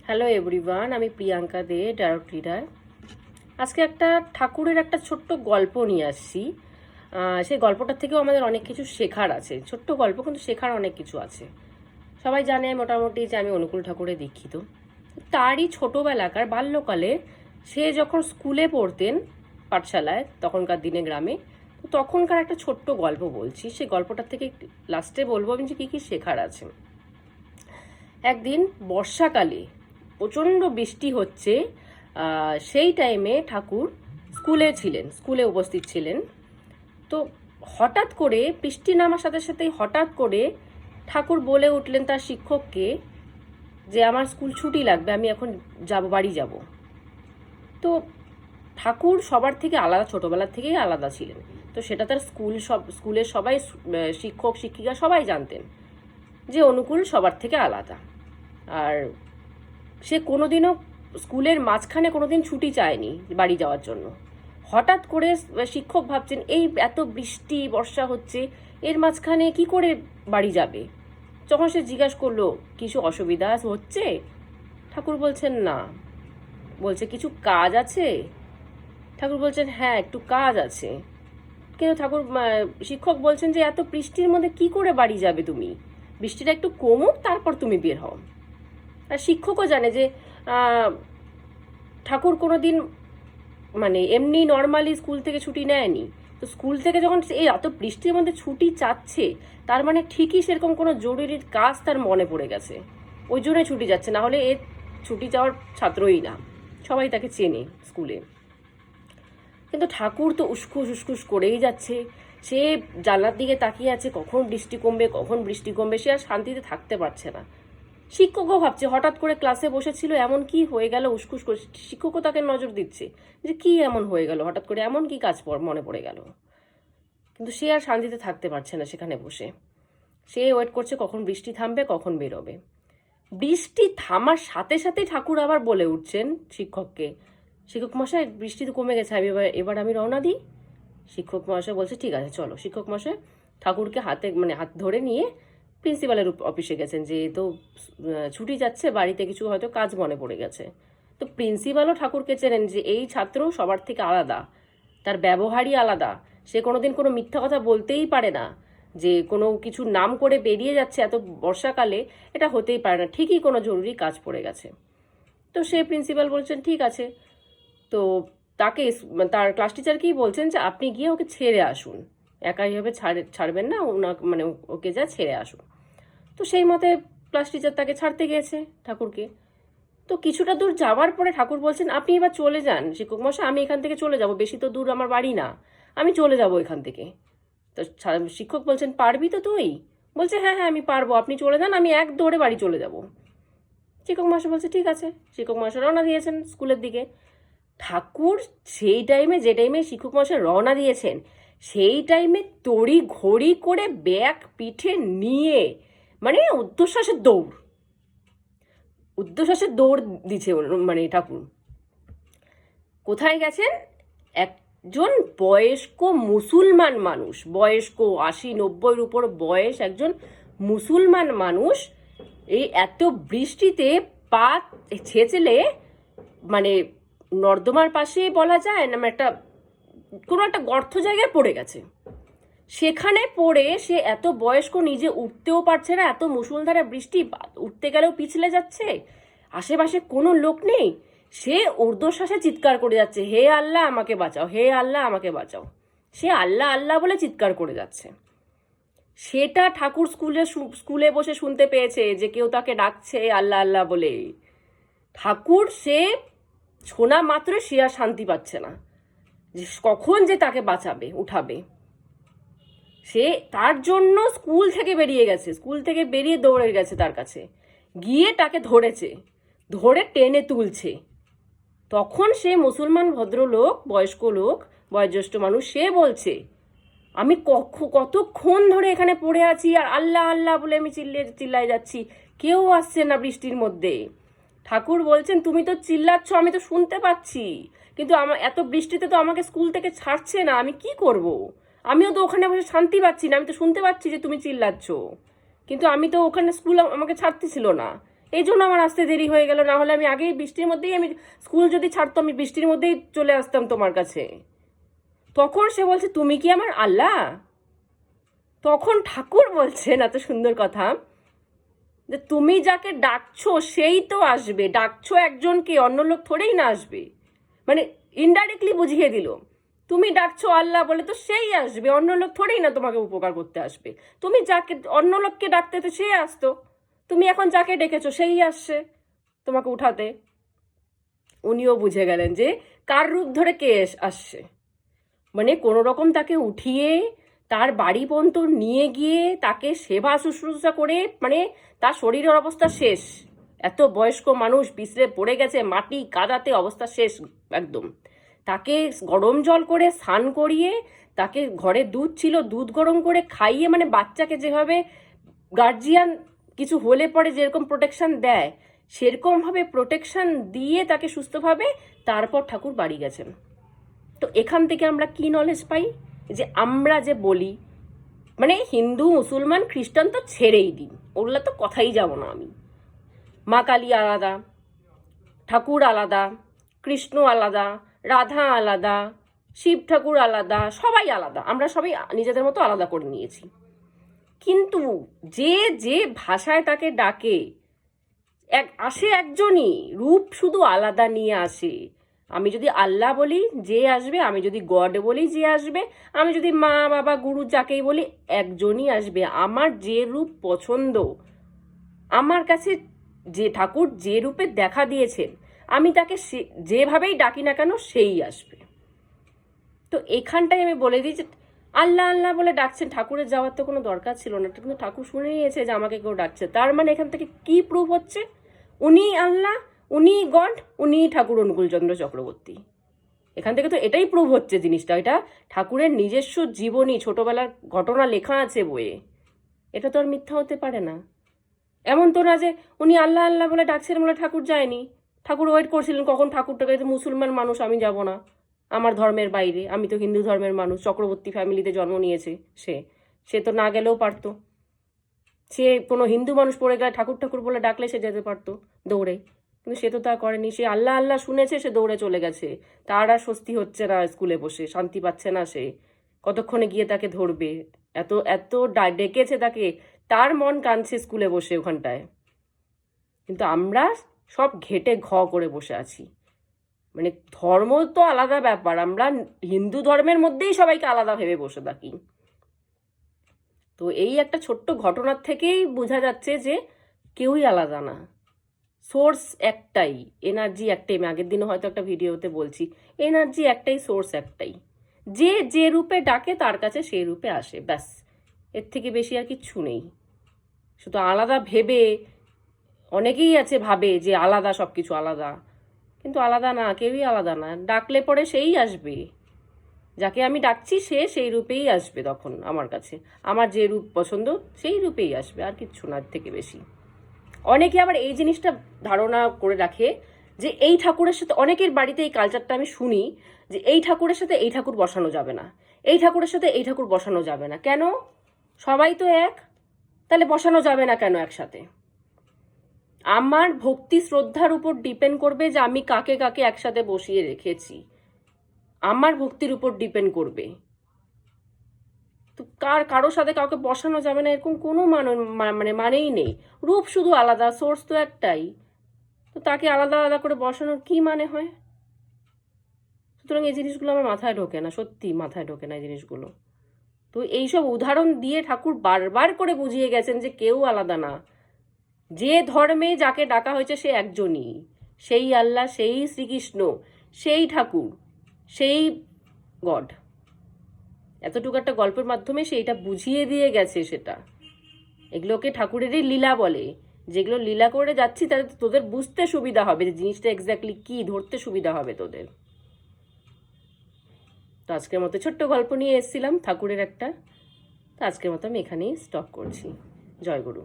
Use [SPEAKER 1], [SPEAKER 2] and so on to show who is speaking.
[SPEAKER 1] Hello everyone, আমি প্রিয়াঙ্কা দে, direct reader. আজকে একটা ঠাকুরের একটা ছোট্ট গল্প নিয়ে আসছি। সেই গল্পটার থেকেও আমাদের অনেক কিছু শেখার আছে। ছোট্ট গল্প, কিন্তু শেখার অনেক কিছু আছে। সবাই জানে মোটামুটি যে আমি অনুকূল ঠাকুরে দীক্ষিত। তারই ছোটোবেলাকার বাল্যকালে সে যখন স্কুলে পড়তেন, পাঠশালায়, তখনকার দিনে গ্রামে, তো তখনকার একটা ছোট্ট গল্প বলছি। সেই গল্পটার থেকে লাস্টে বলবো আমি যে কী কী শেখার আছে। একদিন বর্ষাকালে প্রচণ্ড বৃষ্টি হচ্ছে। সেই টাইমে ঠাকুর স্কুলে উপস্থিত ছিলেন। তো হঠাৎ করে বৃষ্টি নামার সাথে সাথেই হঠাৎ করে ঠাকুর বলে উঠলেন তার শিক্ষককে যে আমার স্কুল ছুটি লাগবে, আমি এখন বাড়ি যাব। তো ঠাকুর সবার থেকে আলাদা, ছোটবেলার থেকেই আলাদা ছিলেন। তো সেটা তার স্কুলের সবাই, শিক্ষক শিক্ষিকা সবাই জানতেন যে অনুকূল সবার থেকে আলাদা। আর সে কোনোদিনও স্কুলের মাঝখানে কোনোদিন ছুটি চায়নি বাড়ি যাওয়ার জন্য। হঠাৎ করে শিক্ষক ভাবছেন এই এত বৃষ্টি বর্ষা হচ্ছে, এর মাঝখানে কি করে বাড়ি যাবে। যখন সে জিজ্ঞাসা করলো কিছু অসুবিধা হচ্ছে, ঠাকুর বলছেন না। বলছে কিছু কাজ আছে। ঠাকুর বলছেন হ্যাঁ একটু কাজ আছে। কিন্তু শিক্ষক বলছেন যে এত বৃষ্টির মধ্যে কি করে বাড়ি যাবে তুমি, বৃষ্টিটা একটু কমুক তারপর তুমি বের হও। আর শিক্ষকও জানে যে ঠাকুর কোনো দিন এমনি নর্মালি স্কুল থেকে ছুটি নেয়নি। তো স্কুল থেকে যখন এই এত বৃষ্টির মধ্যে ছুটি চাচ্ছে, তার মানে ঠিকই সেরকম কোনো জরুরি কাজ তার মনে পড়ে গেছে, ওই জন্যই ছুটি যাচ্ছে। না হলে এ ছুটি যাওয়ার ছাত্রই না, সবাই তাকে চেনে স্কুলে। কিন্তু ঠাকুর তো উস্কুস করেই যাচ্ছে। সে জানলার দিকে তাকিয়ে আছে, কখন বৃষ্টি কমবে। সে আর শান্তিতে থাকতে পারছে না। শিক্ষকও ভাবছে হঠাৎ করে ক্লাসে বসেছিল, এমন কি হয়ে গেল, উস্কুস করে। শিক্ষকও তাকে নজর দিচ্ছে যে কি এমন হয়ে গেল, হঠাৎ করে এমন কি কাজ মনে পড়ে গেল। কিন্তু সে আর শান্তিতে থাকতে পারছে না সেখানে বসে। সে ওয়েট করছে কখন বৃষ্টি থামবে, কখন বেরোবে। বৃষ্টি থামার সাথে সাথে ঠাকুর আবার বলে উঠছেন শিক্ষককে, শিক্ষক মশাই বৃষ্টি তো কমে গেছে, আমি এবার আমি রওনা দিই। শিক্ষক মশাই বলছে ঠিক আছে চলো। শিক্ষক মশাই ঠাকুরকে হাত ধরে নিয়ে প্রিন্সিপালের অফিসে গেছেন, যে তো ছুটি যাচ্ছে, বাড়িতে কিছু হয়তো কাজ মনে পড়ে গেছে। তো প্রিন্সিপালও ঠাকুরকে চেনেন যে এই ছাত্র সবার থেকে আলাদা, তার ব্যবহারই আলাদা। সে কোনোদিন কোনো মিথ্যা কথা বলতেই পারে না, যে কোনো কিছু নাম করে বেরিয়ে যাচ্ছে এত বর্ষাকালে, এটা হতেই পারে না, ঠিকই কোনো জরুরি কাজ পড়ে গেছে। তো সে প্রিন্সিপাল বলছেন ঠিক আছে। তো তার ক্লাস টিচারকেই বলছেন যে আপনি গিয়ে ওকে ছেড়ে আসুন, একাইভাবে ছাড়বেন না, ওকে যা ছেড়ে আসুন। তো সেই মতে ক্লাস টিচার তাকে ছাড়তে গিয়েছে ঠাকুরকে। তো কিছুটা দূর যাওয়ার পরে ঠাকুর বলছেন আপনি এবার চলে যান শিক্ষক মশাই, আমি এখান থেকে চলে যাব, বেশি তো দূর আমার বাড়ি না, আমি চলে যাব এখান থেকে। তো শিক্ষক বলছেন পারবি তো তুই? বলছে হ্যাঁ হ্যাঁ আমি পারবো, আপনি চলে যান, আমি এক দৌড়ে বাড়ি চলে যাব। শিক্ষক মশাই বলছে ঠিক আছে। শিক্ষক মশাই রওনা দিয়েছেন স্কুলের দিকে। ঠাকুর যে টাইমে শিক্ষক মশাই রওনা দিয়েছেন, সেই টাইমে তড়ি ঘড়ি করে ব্যাগ পিঠে নিয়ে উদ্ধশ্বাসের দৌড় দিচ্ছে ঠাকুর। কোথায় গেছেন? একজন বয়স্ক মুসলমান মানুষ, বয়স্ক 80-90-র উপর বয়স একজন মুসলমান মানুষ, এই এত বৃষ্টিতে পা ছেঁচলে নর্দমার পাশে বলা যায় না, কোনো একটা গর্ত জায়গায় পড়ে গেছে। সেখানে পড়ে সে এত বয়স্ক, নিজে উঠতেও পারছে না, এত মুষলধারে বৃষ্টি, উঠতে গেলেও পিছলে যাচ্ছে, আশেপাশে কোনো লোক নেই। সে ঊর্ধ্বশ্বাসে চিৎকার করে যাচ্ছে, হে আল্লাহ আমাকে বাঁচাও, হে আল্লাহ আমাকে বাঁচাও। সে আল্লাহ আল্লাহ বলে চিৎকার করে যাচ্ছে। সেটা ঠাকুর স্কুলে বসে শুনতে পেয়েছে যে কেউ তাকে ডাকছে আল্লাহ আল্লাহ বলে। ঠাকুর সে শোনা মাত্র সে আর শান্তি পাচ্ছে না, যে কখন যে তাকে বাঁচাবে, উঠাবে। সে তার জন্য স্কুল থেকে বেরিয়ে দৌড়ে গেছে তার কাছে, গিয়ে তাকে ধরে টেনে তুলছে। তখন সে মুসলমান ভদ্রলোক, বয়স্ক লোক, বয়োজ্যেষ্ঠ মানুষ, সে বলছে আমি কতক্ষণ ধরে এখানে পড়ে আছি আর আল্লাহ আল্লাহ বলে আমি চিল্লাই যাচ্ছি, কেউ আসছে না বৃষ্টির মধ্যে। ঠাকুর বলছেন তুমি তো চিল্লাচ্ছ, আমি তো শুনতে পাচ্ছি, কিন্তু এত বৃষ্টিতে তো আমাকে স্কুল থেকে ছাড়ছে না, আমি কি করব? আমিও তো ওখানে বসে শান্তি পাচ্ছি না, আমি তো শুনতে পাচ্ছি যে তুমি চিল্লাচ্ছ, কিন্তু আমি তো ওখানে স্কুল আমাকে ছাড়তেছিল না, এই জন্য আমার আসতে দেরি হয়ে গেল, না হলে আমি আগেই বৃষ্টির মধ্যেই আমি স্কুল যদি ছাড়তো আমি বৃষ্টির মধ্যেই চলে আসতাম তোমার কাছে। তখন সে বলছে তুমি কি আমার আল্লাহ? তখন ঠাকুর বলছেন এত সুন্দর কথা যে তুমি যাকে ডাকছো সেই তো আসবে, ডাকছো একজনকে, অন্য লোক থোড়েই না আসবে। মানে ইনডাইরেক্টলি বুঝিয়ে দিল তুমি ডাকছো আল্লাহ বলে তো সেই আসবে, অন্য লোক থোড়েই না তোমাকে উপকার করতে আসবে। তুমি যাকে অন্য লোককে ডাকতে তো সে আসতো, তুমি এখন যাকে ডেকেছো সেই আসছে তোমাকে উঠাতে। উনিও বুঝে গেলেন যে কার রূপ ধরে কে আসছে। মানে কোনো রকম তাকে উঠিয়ে তার বাড়ি পর্যন্ত নিয়ে গিয়ে তাকে সেবা শুশ্রূষা করে, মানে তার শরীরের অবস্থা শেষ, এত বয়স্ক মানুষ পিছড়ে পড়ে গেছে মাটি কাদাতে, অবস্থা শেষ একদম। তাকে গরম জল করে স্নান করিয়ে, তাকে ঘরে দুধ ছিল দুধ গরম করে খাইয়ে, মানে বাচ্চাকে যেভাবে গার্জিয়ান কিছু হলে পরে যেরকম প্রোটেকশন দেয় সেরকমভাবে প্রোটেকশন দিয়ে তাকে সুস্থভাবে তারপর ঠাকুর বাড়ি গেছেন। তো এখান থেকে আমরা কি নলেজ পাই? যে আমরা যে বলি, মানে হিন্দু মুসলমান খ্রিস্টান তো ছেড়েই দিই, ওগুলো তো কথাই যাব না আমি। মা কালী আলাদা, ঠাকুর আলাদা, কৃষ্ণ আলাদা, রাধা আলাদা, শিব ঠাকুর আলাদা, সবাই আলাদা, আমরা সবাই নিজেদের মতো আলাদা করে নিয়েছি। কিন্তু যে যে ভাষায় তাকে ডাকে আসে একজনই, রূপ শুধু আলাদা নিয়ে আসে। আমি যদি আল্লাহ বলি যে আসবে, আমি যদি গড বলি যে আসবে, আমি যদি মা বাবা গুরু যাকেই বলি একজনই আসবে। আমার যে রূপ পছন্দ, আমার কাছে যে ঠাকুর যে রূপে দেখা দিয়েছেন, আমি তাকে যেভাবেই ডাকি না কেন সেই আসবে। তো এখানটাই আমি বলে দিই যে আল্লাহ আল্লাহ বলে ডাকছেন, ঠাকুরের যাওয়ার তো কোনো দরকার ছিল না, কিন্তু ঠাকুর শুনে নিয়েছে যে আমাকে কেউ ডাকছে। তার মানে এখান থেকে কি প্রুভ হচ্ছে? উনি আল্লাহ, উনি গড, উনি ঠাকুর অনুকূলচন্দ্র চক্রবর্তী। এখান থেকে তো এটাই প্রুভ হচ্ছে জিনিসটা। এটা ঠাকুরের নিজস্ব জীবনী, ছোটবেলার ঘটনা লেখা আছে বইয়ে, এটা তো আর মিথ্যা হতে পারে না। এমন তো না যে উনি আল্লাহ আল্লাহ বলে ডাকছিলেন বলে ঠাকুর যায়নি, ঠাকুর ওয়েট করছিলেন কখন ঠাকুরটাকে, মুসলমান মানুষ আমি যাব না, আমার ধর্মের বাইরে, আমি তো হিন্দু ধর্মের মানুষ, চক্রবর্তী ফ্যামিলিতে জন্ম নিয়েছে সে, সে তো না গেলেও পারতো। সে কোনো হিন্দু মানুষ পড়ে গেলে ঠাকুর ঠাকুর বলে ডাকলে সে যেতে পারতো দৌড়ে, কিন্তু সে তো তা করেনি। সে আল্লাহ আল্লাহ শুনেছে, সে দৌড়ে চলে গেছে। তার আর স্বস্তি হচ্ছে না, স্কুলে বসে শান্তি পাচ্ছে না সে, কতক্ষণে গিয়ে তাকে ধরবে, এত এত ডেকেছে তাকে, তার মন কাঁদছে স্কুলে বসে ওখানটায়। কিন্তু আমরা সব ঘেটে করে বসে আছি। মানে ধর্ম তো আলাদা ব্যাপার, আমরা হিন্দু ধর্মের মধ্যেই সবাইকে আলাদা ভেবে বসে থাকি। তো এই একটা ছোট্ট ঘটনার থেকেই বোঝা যাচ্ছে যে কেউই আলাদা না, সোর্স একটাই, এনার্জি একটাই। আমি আগের দিনও হয়তো একটা ভিডিওতে বলছি, এনার্জি একটাই, সোর্স একটাই, যে যে রূপে ডাকে তার কাছে সেই রূপে আসে, ব্যাস। এর থেকে বেশি আর কিচ্ছু নেই। শুধু আলাদা ভেবে, অনেকেই আছে ভাবে যে আলাদা, সব কিছু আলাদা, কিন্তু আলাদা না, কেউই আলাদা না। ডাকলে পরে সেই আসবে, যাকে আমি ডাকছি সে সেই রূপেই আসবে তখন আমার কাছে, আমার যে রূপ পছন্দ সেই রূপেই আসবে, আর কিচ্ছু না এর থেকে বেশি। অনেকে আবার এই জিনিসটা ধারণা করে রাখে যে এই ঠাকুরের সাথে, অনেকের বাড়িতে এই কালচারটা আমি শুনি যে এই ঠাকুরের সাথে এই ঠাকুর বসানো যাবে না, এই ঠাকুরের সাথে এই ঠাকুর বসানো যাবে না। কেন? সবাই তো এক, তাহলে বসানো যাবে না কেন একসাথে? আমার ভক্তি শ্রদ্ধার উপর ডিপেন্ড করবে যে আমি কাকে কাকে একসাথে বসিয়ে রেখেছি, আমার ভক্তির উপর ডিপেন্ড করবে। তো কারোর সাথে কাউকে বসানো যাবে না এরকম কোনো মানেই নেই। রূপ শুধু আলাদা, সোর্স তো একটাই, তো তাকে আলাদা আলাদা করে বসানোর কি মানে হয়? সুতরাং এই জিনিসগুলো আমার মাথায় ঢোকে না, সত্যি মাথায় ঢোকে না এই জিনিসগুলো। তো এইসব উদাহরণ দিয়ে ঠাকুর বারবার করে বুঝিয়ে গেছেন যে কেউ আলাদা না, যে ধর্মে যাকে ডাকা হয়েছে সে একজনই, সেই আল্লাহ, সেই শ্রীকৃষ্ণ, সেই ঠাকুর, সেই গড। এতটুকু একটা গল্পের মাধ্যমে সেইটা বুঝিয়ে দিয়ে গেছে। সেটা, এগুলোকে ঠাকুরেরই লীলা বলে। যেগুলো লীলা করে যাচ্ছি তাতে তোদের বুঝতে সুবিধা হবে যে জিনিসটা এক্স্যাক্টলি কি, ধরতে সুবিধা হবে তোদের। তো আজকের মতো ছোট্ট গল্প নিয়ে এসেছিলাম ঠাকুরের একটা। তো আজকের মতো আমি এখানেই স্টপ করছি। জয় গুরু।